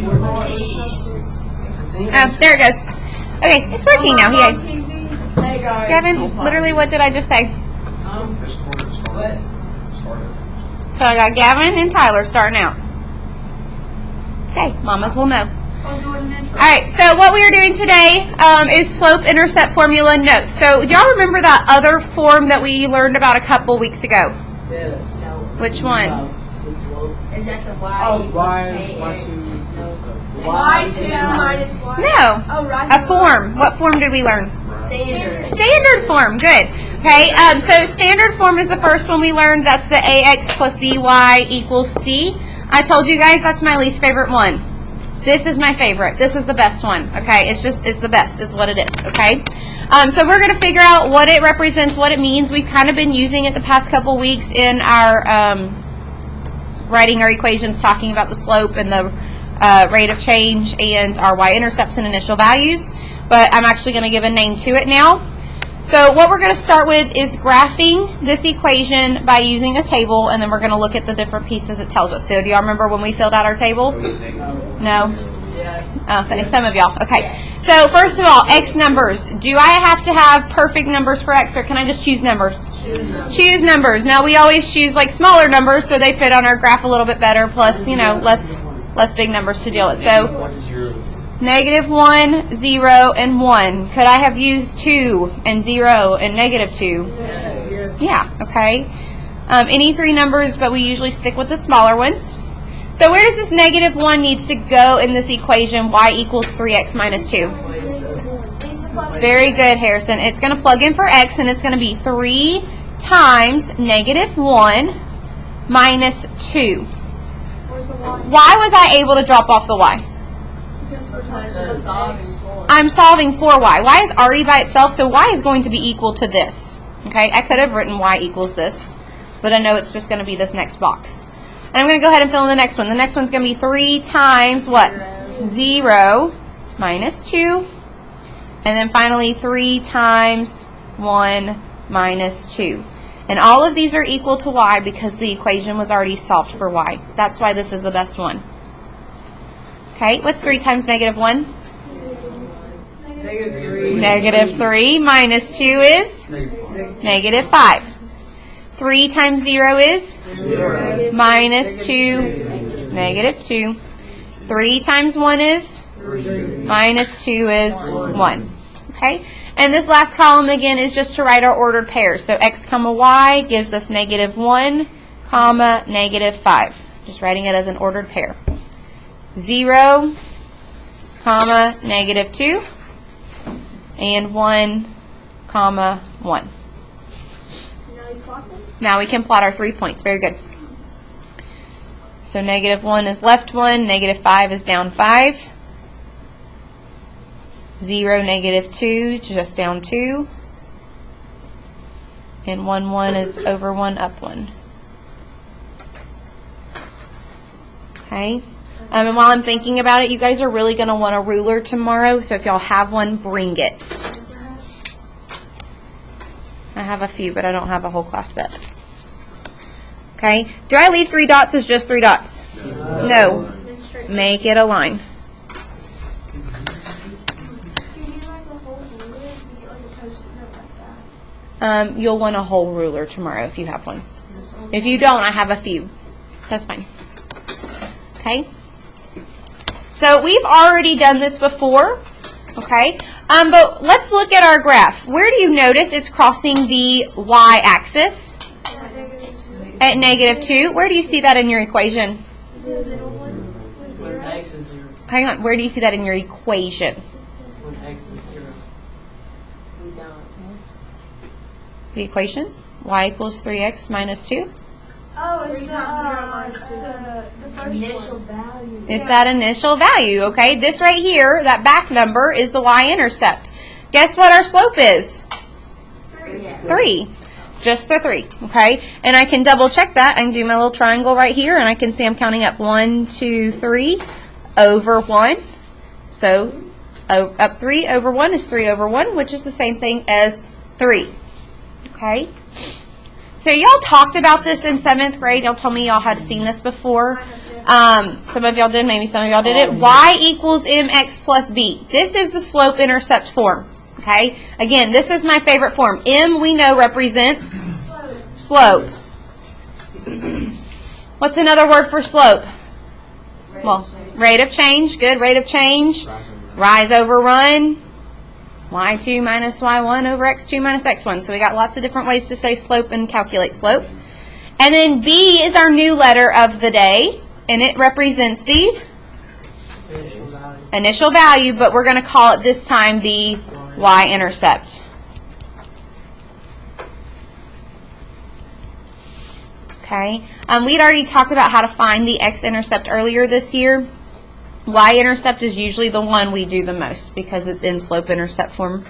Oh, there it goes. Okay, it's working now. Yay. Hey guys. Gavin, literally, what did I just say? What? So I got Gavin and Tyler starting out. Okay, mamas will know. Alright, so what we are doing today is slope-intercept formula notes. So do y'all remember that other form that we learned about a couple weeks ago? Yes. Which one? Is that the y? Oh, y2 minus y. No. Oh, right. A form. What form did we learn? Standard. Standard form. Good. Okay, so standard form is the first one we learned. That's the ax plus by equals c. I told you guys that's my least favorite one. This is my favorite. This is the best one. Okay, it's the best is what it is. Okay, so we're going to figure out what it represents, what it means. We've kind of been using it the past couple weeks in our writing our equations, talking about the slope and the rate of change and our y-intercepts and initial values. But I'm actually going to give a name to it now. So what we're going to start with is graphing this equation by using a table, and then we're going to look at the different pieces it tells us. So do y'all remember when we filled out our table? No? Yes. Some of y'all. Okay. So first of all, x numbers. Do I have to have perfect numbers for x, or can I just choose numbers? Choose numbers. Now we always choose like smaller numbers so they fit on our graph a little bit better, plus, you know, less big numbers to deal with. So -1, 0, and 1. Could I have used 2 and 0 and -2? Yes. Yeah, okay. Any three numbers, but we usually stick with the smaller ones. So where does this -1 need to go in this equation, y equals 3x minus 2? Very good, Harrison. It's going to plug in for x, and it's going to be 3 times -1 minus 2. Why was I able to drop off the y? I'm solving for y. Y is already by itself, so y is going to be equal to this. Okay, I could have written y equals this, but I know it's just going to be this next box. And I'm going to go ahead and fill in the next one. The next one's going to be 3 times what? 0 minus 2. And then finally 3 times 1 minus 2. And all of these are equal to y because the equation was already solved for y. That's why this is the best one. Okay, what's 3 times -1? -3. -3 minus 2 is? -5. 3 times 0 is? 0. Minus 2, -2. 3 times 1 is? 3. Minus 2 is 1. Okay, and this last column again is just to write our ordered pairs. So x comma y gives us -1 comma -5. Just writing it as an ordered pair. 0 comma -2 and 1 comma 1. Now we can plot our 3 points. Very good. So -1 is left 1, -5 is down 5. 0, -2, just down 2. And 1, 1 is over 1, up 1. Okay. And while I'm thinking about it, you guys are really going to want a ruler tomorrow, so if y'all have one, bring it. I have a few, but I don't have a whole class set. Okay. Do I leave 3 dots as just 3 dots? No. Make it a line. You'll want a whole ruler tomorrow if you have one. If you don't, I have a few. That's fine. Okay. So we've already done this before. Okay. But let's look at our graph. Where do you notice it's crossing the y-axis? At -2. Where do you see that in your equation? When x is 0. Hang on. Where do you see that in your equation? When x is 0. We don't. The equation? Y equals 3x minus 2. Oh, it's the first Initial one. value. It's that initial value, okay? This right here, that back number, is the y-intercept. Guess what our slope is? 3. Just the 3, okay? And I can double check that. I can do my little triangle right here, and I can see I'm counting up 1, 2, 3 over 1. So up 3 over 1 is 3 over 1, which is the same thing as 3. Okay? So y'all talked about this in 7th grade. Y'all told me y'all had seen this before. Some of y'all did, maybe some of y'all didn't. Y equals mx plus b. This is the slope-intercept form. Okay? Again, this is my favorite form. M, we know, represents slope. What's another word for slope? Well, rate of change. Good, rate of change. Rise over run. Y2 minus y1 over x2 minus x1. So we got lots of different ways to say slope and calculate slope. And then B is our new letter of the day, and it represents the initial value, but we're going to call it this time the y-intercept. Okay. We'd already talked about how to find the x-intercept earlier this year. Y-intercept is usually the one we do the most because it's in slope-intercept form.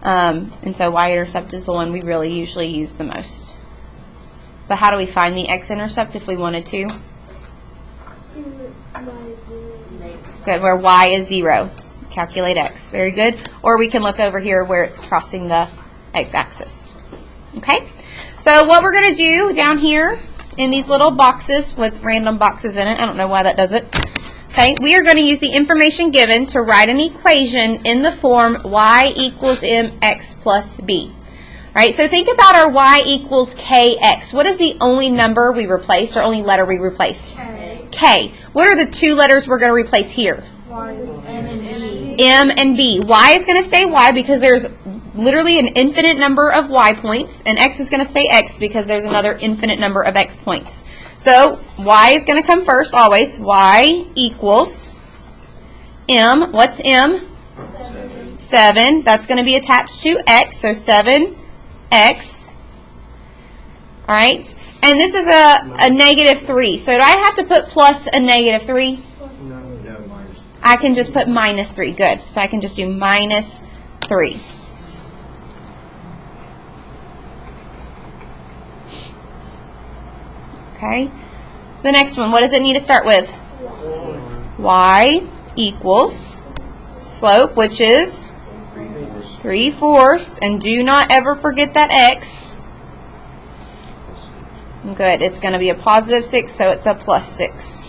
And so y-intercept is the one we really usually use the most. But how do we find the x-intercept if we wanted to? Good, where y is 0. Calculate x. Very good. Or we can look over here where it's crossing the x-axis. Okay? So what we're going to do down here in these little boxes with random boxes in it, I don't know why that does it. Okay, we are going to use the information given to write an equation in the form y equals mx plus b. All right, so think about our y equals kx. What is the only number we replaced or only letter we replaced? K. What are the two letters we're going to replace here? M and B. Y is going to stay y because there's literally an infinite number of y points, and x is going to stay x because there's another infinite number of x points. So y is going to come first always. Y equals m. What's m? 7. That's going to be attached to x, so 7x. All right. And this is a negative 3. So do I have to put plus a negative 3? No, minus. I can just put minus 3. Good. So I can just do minus 3. Okay. The next one, what does it need to start with? Y equals slope, which is 3/4. And do not ever forget that x. Good. It's going to be a positive 6, so it's a plus 6.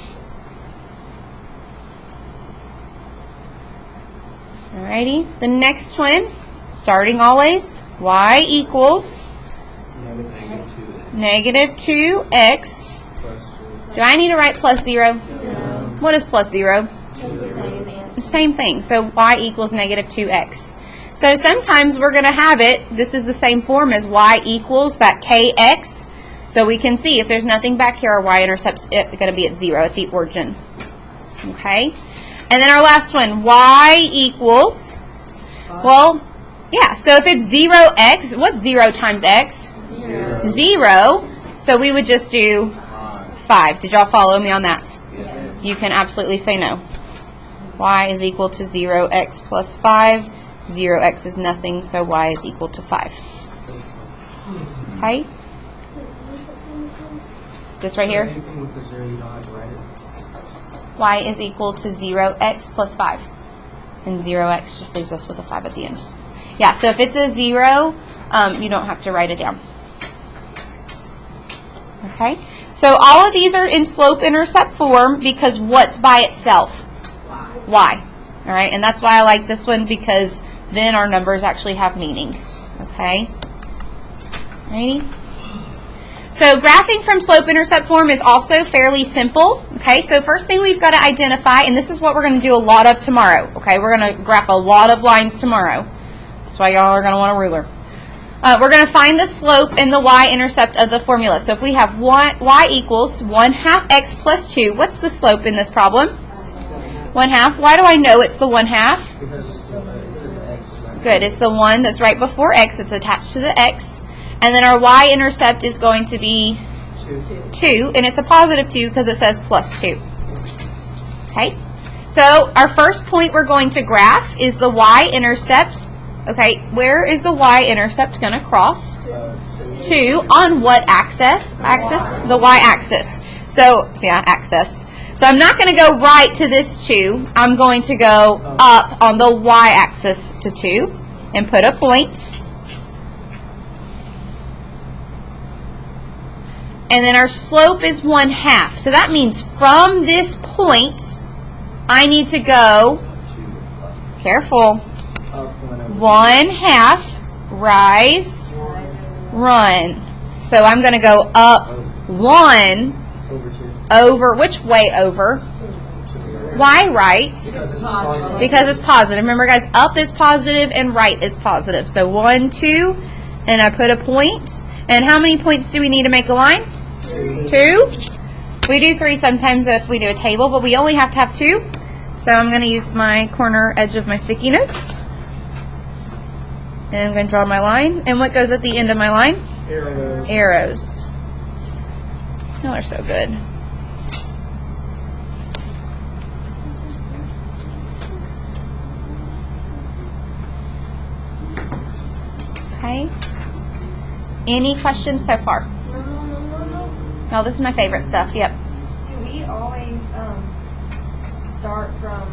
Alrighty. The next one, starting always, y equals negative 2x. Do I need to write plus 0? No. What is plus 0? The same thing. So y equals negative 2x. So sometimes we're going to have it, this is the same form as y equals that kx. So we can see if there's nothing back here, our y-intercept's going to be at 0 at the origin. Okay? And then our last one, y equals, well, yeah, so if it's 0x, what's 0 times x? 0. So we would just do 5. Did y'all follow me on that? Yes. You can absolutely say no. Y is equal to 0x plus 5. 0x is nothing, so y is equal to 5. Okay? This right here? Anything with a 0, you don't have to write it. Y is equal to 0x plus 5. And 0x just leaves us with a 5 at the end. Yeah, so if it's a 0, you don't have to write it down. Okay? So all of these are in slope-intercept form because what's by itself? Y. All right? And that's why I like this one because then our numbers actually have meaning. Okay? Alrighty? So graphing from slope-intercept form is also fairly simple. Okay, so first thing we've got to identify, and this is what we're going to do a lot of tomorrow. Okay, we're going to graph a lot of lines tomorrow. That's why y'all are going to want a ruler. We're going to find the slope and the y-intercept of the formula. So if we have y equals 1/2 x plus 2, what's the slope in this problem? 1/2. Why do I know it's the 1/2? Because x. Good, it's the one that's right before x. It's attached to the x. And then our y-intercept is going to be 2, and it's a positive 2 because it says plus 2. Okay? So our first point we're going to graph is the y-intercept. Okay, where is the y-intercept going to cross? 2 on what axis? The y-axis. So, yeah, axis. So I'm not going to go right to this 2. I'm going to go up on the y-axis to 2 and put a point. and then our slope is 1/2. So that means from this point, I need to go, careful, Up 1/2, rise, run. So I'm going to go up 1 over 2. over, which way over? Why right? Because it's positive. Because it's positive. Remember, guys, up is positive and right is positive. So 1, 2, and I put a point. And how many points do we need to make a line? 2. We do 3 sometimes if we do a table, but we only have to have 2. So I'm going to use my corner edge of my sticky notes. And I'm going to draw my line. And what goes at the end of my line? Arrows. Arrows. Y'all are so good. Okay. Any questions so far? No, this is my favorite stuff. Yep. Do we always start from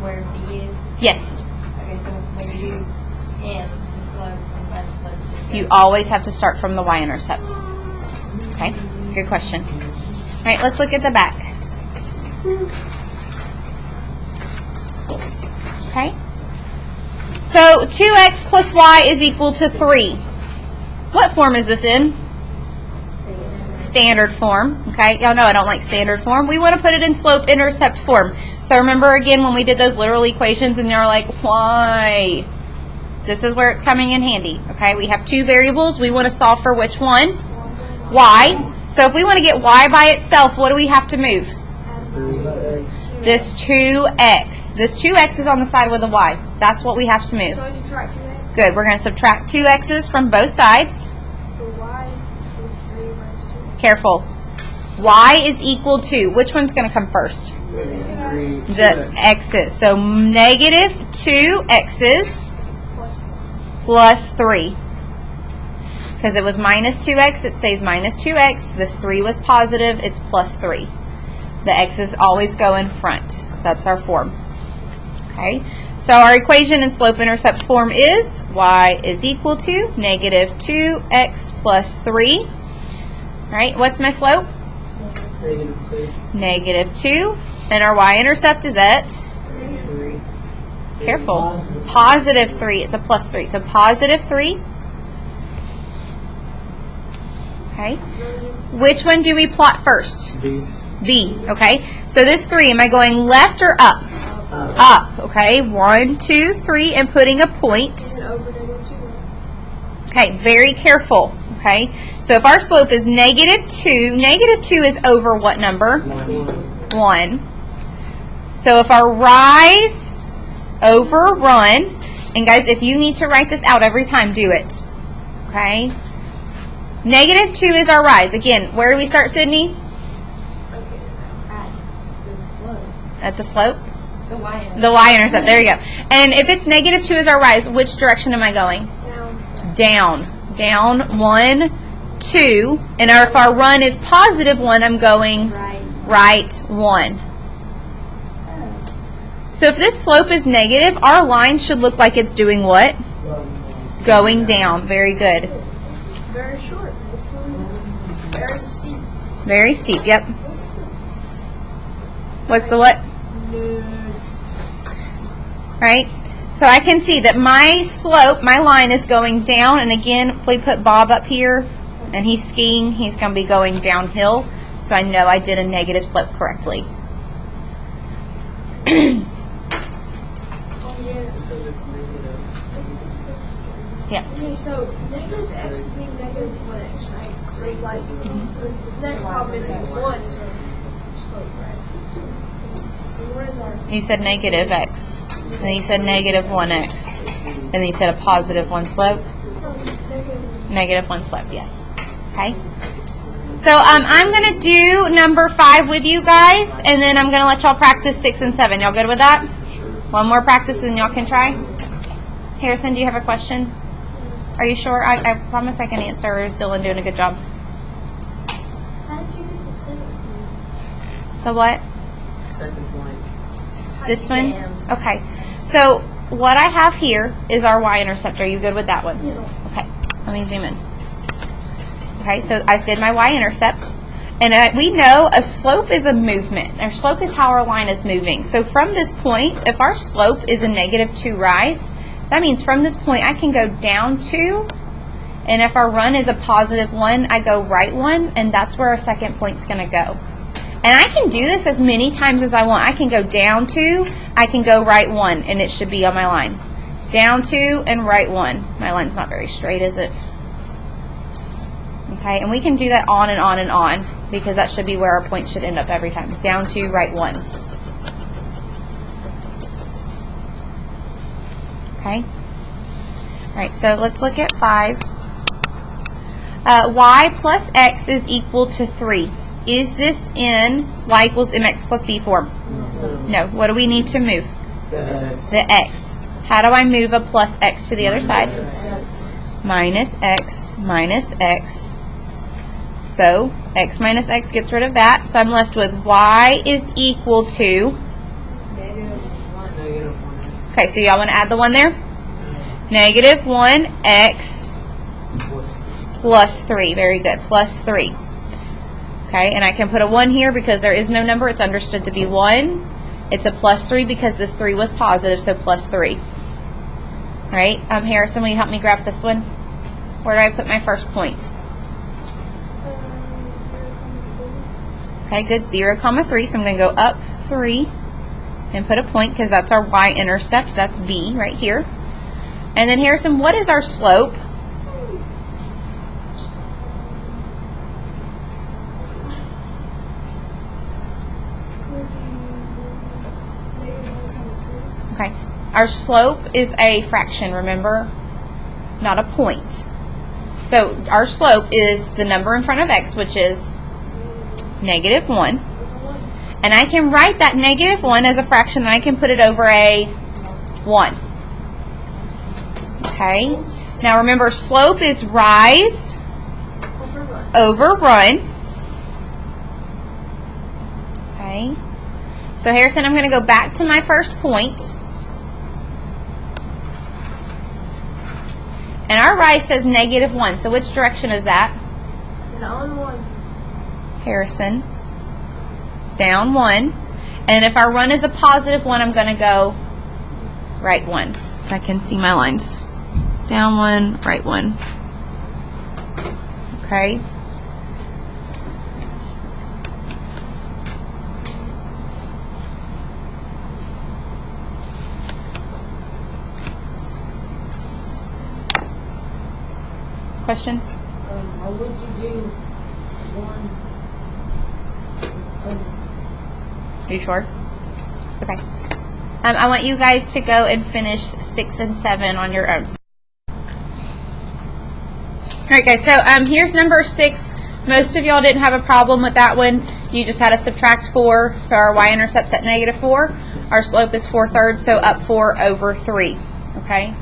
where B is? Yes. Okay, so when you do M, the slope, and find the slope, just You always have to start from the y-intercept. Okay. Good question. All right, let's look at the back. Okay. So 2x plus y is equal to 3. What form is this in? Standard form. Okay, y'all know I don't like standard form. We want to put it in slope-intercept form. So remember again when we did those literal equations and you're like, why? This is where it's coming in handy. Okay, we have 2 variables. We want to solve for which one? Y. So if we want to get y by itself, what do we have to move? This 2x. This 2x is on the side with a y. That's what we have to move. So I subtract 2x. Good. We're going to subtract 2 x's from both sides. So y is 3 minus 2. Careful. Y is equal to, which one's going to come first? The x's. So negative 2 x's plus 3. Because it was minus 2x, it stays minus 2x. This 3 was positive, it's plus 3. The x's always go in front. That's our form. Okay? So our equation in slope-intercept form is y is equal to negative 2x plus 3. All right, what's my slope? Negative 2. And our y-intercept is at? Careful. Positive 3. It's a plus 3. So positive 3. Okay. Which one do we plot first? B. B. Okay. So this 3, am I going left or up? Up. Okay. 1, 2, 3, and putting a point. And over negative 2. Okay. Very careful. Okay. So if our slope is negative 2 is over what number? 1. So if our rise over run, and guys, if you need to write this out every time, do it. Okay. Negative 2 is our rise. Again, where do we start, Sydney? At the slope? The y-intercept. The y-intercept. There you go. And if it's negative 2 is our rise, which direction am I going? Down. Down 1, 2. And if our run is positive 1, I'm going right 1. So if this slope is negative, our line should look like it's doing what? Going down. Very good. Very short. Very steep. Very steep. Yep. What's the what? Right? So I can see that my slope, my line is going down. And again, if we put Bob up here and he's skiing, he's going to be going downhill. So I know I did a negative slope correctly. Yeah. Okay, so negative x is mean negative 1x, right? So like, the next problem is 1 is our slope, right? So what is our... You said negative x. And then you said negative 1x. And then you said a positive 1 slope. Negative 1 slope, yes. Okay. So I'm going to do number 5 with you guys. And then I'm going to let y'all practice 6 and 7. Y'all good with that? One more practice, then y'all can try. Harrison, do you have a question? Are you sure? I promise I can answer. Or is Dylan doing a good job? How did you get the 7th point? The what? Second point. This one? Okay. So what I have here is our y-intercept. Are you good with that one? Yeah. Okay. Let me zoom in. Okay, so I did my y-intercept. And we know a slope is a movement. Our slope is how our line is moving. So from this point, if our slope is a -2 rise, that means from this point I can go down 2. And if our run is a +1, I go right 1. And that's where our second point's going to go. And I can do this as many times as I want. I can go down 2, I can go right 1, and it should be on my line. Down 2 and right 1. My line's not very straight, is it? Okay, and we can do that on and on and on, because that should be where our points should end up every time. Down 2, right 1. Okay? All right, so let's look at 5. Y plus x is equal to 3. Is this in y equals mx plus b form? No. What do we need to move? The x. How do I move a plus x to the other side? Minus x minus x. So x minus x gets rid of that. So I'm left with y is equal to... Okay, so y'all want to add the 1 there? -1x plus 3. Very good. Plus 3. Okay, and I can put a 1 here because there is no number. It's understood to be 1. It's a plus 3 because this 3 was positive, so plus 3. All right, Harrison, will you help me graph this one? Where do I put my first point? Okay, good. 0, 3. So I'm going to go up 3 and put a point because that's our y-intercept. That's B right here. And then, Harrison, what is our slope? Okay, our slope is a fraction, remember? Not a point. So our slope is the number in front of x, which is -1. And I can write that -1 as a fraction, and I can put it over a 1. Okay, now remember, slope is rise over run. Okay, so Harrison, I'm going to go back to my first point. And our rise says -1. So which direction is that? Down 1. Harrison. Down 1. And if our run is a +1, I'm going to go right 1. If I can see my lines. Down 1, right 1. Okay. Question? How would you do 1? Are you sure? Okay. I want you guys to go and finish 6 and 7 on your own. Alright guys, so here's number 6. Most of y'all didn't have a problem with that one. You just had to subtract 4. So our y-intercept's at -4. Our slope is 4/3, so up 4 over 3. Okay?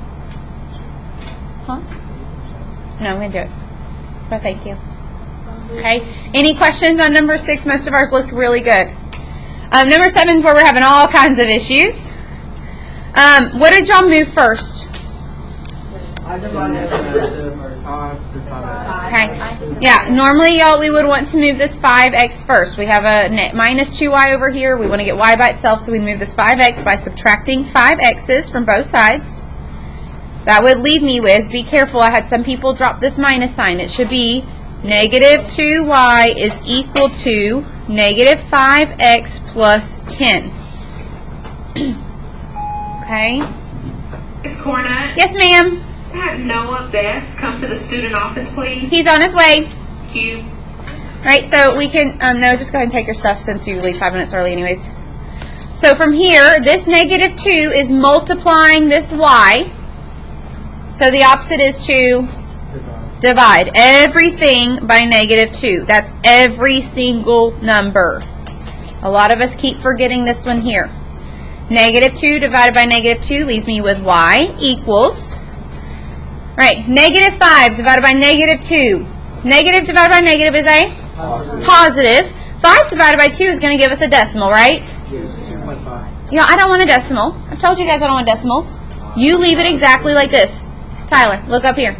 Huh? No, I'm going to do it. So thank you. Okay. Any questions on number 6? Most of ours looked really good. Number 7 is where we're having all kinds of issues. What did y'all move first? I divided it 5 to 5. Okay. Yeah, normally, y'all, we would want to move this 5x first. We have a minus 2y over here. We want to get y by itself, so we move this 5x by subtracting 5x's from both sides. That would leave me with, be careful, I had some people drop this minus sign. It should be -2y is equal to -5x plus 10. Okay? Miss Cornett? Yes, ma'am. Have Noah Best come to the student office, please? He's on his way. Thank you. All right, so we can, no, just go ahead and take your stuff since you leave 5 minutes early anyways. So from here, this -2 is multiplying this y. So the opposite is to divide everything by -2. That's every single number. A lot of us keep forgetting this one here. -2 divided by -2 leaves me with y equals, right, -5 divided by -2. Negative divided by negative is a positive. 5 divided by 2 is going to give us a decimal, right? Yes, 2.5. Yeah, I don't want a decimal. I've told you guys I don't want decimals. You leave it exactly like this. Tyler, look up here.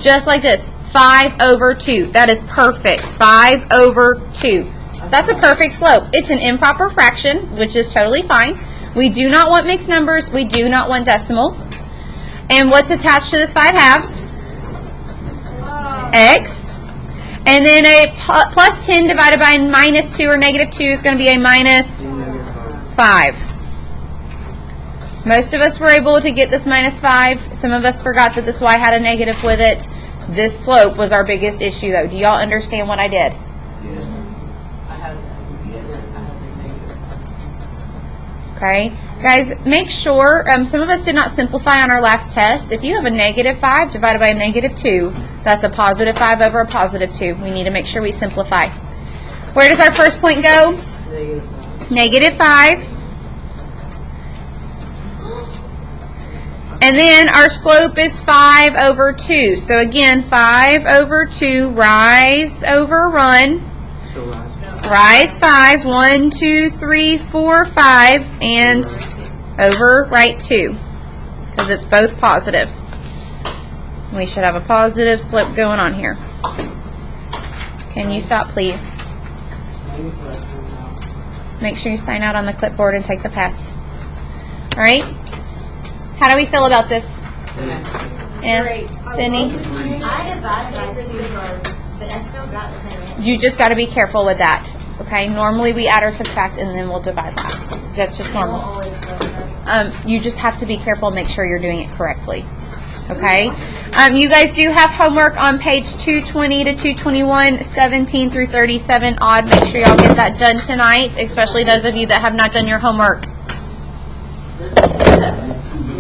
Just like this. 5 over 2. That is perfect. 5 over 2. That's a perfect slope. It's an improper fraction, which is totally fine. We do not want mixed numbers. We do not want decimals. And what's attached to this 5 halves? X. And then a plus 10 divided by minus 2 or negative 2 is going to be a minus 5. Most of us were able to get this minus 5. Some of us forgot that this y had a negative with it. This slope was our biggest issue, though. Do y'all understand what I did? Yes. I have a negative. Okay. Guys, make sure, some of us did not simplify on our last test. If you have a negative 5 divided by a negative 2, that's a positive 5 over a positive 2. We need to make sure we simplify. Where does our first point go? Negative 5. Negative 5. And then our slope is 5 over 2. So again, 5 over 2, rise over run. So rise. Rise 5, 1, 2, 3, 4, 5, and over right 2, because it's both positive. We should have a positive slope going on here. Can you stop, please? Make sure you sign out on the clipboard and take the pass. All right? How do we feel about this? Great. Sydney? I divided by 2 rows, but I still got the same answer. You just got to be careful with that. Okay? Normally we add or subtract and then we'll divide last. That's just I won't normal. always go first. You just have to be careful and make sure you're doing it correctly. Okay? You guys do have homework on page 220 to 221, 17 through 37 odd. Make sure y'all get that done tonight, especially those of you that have not done your homework.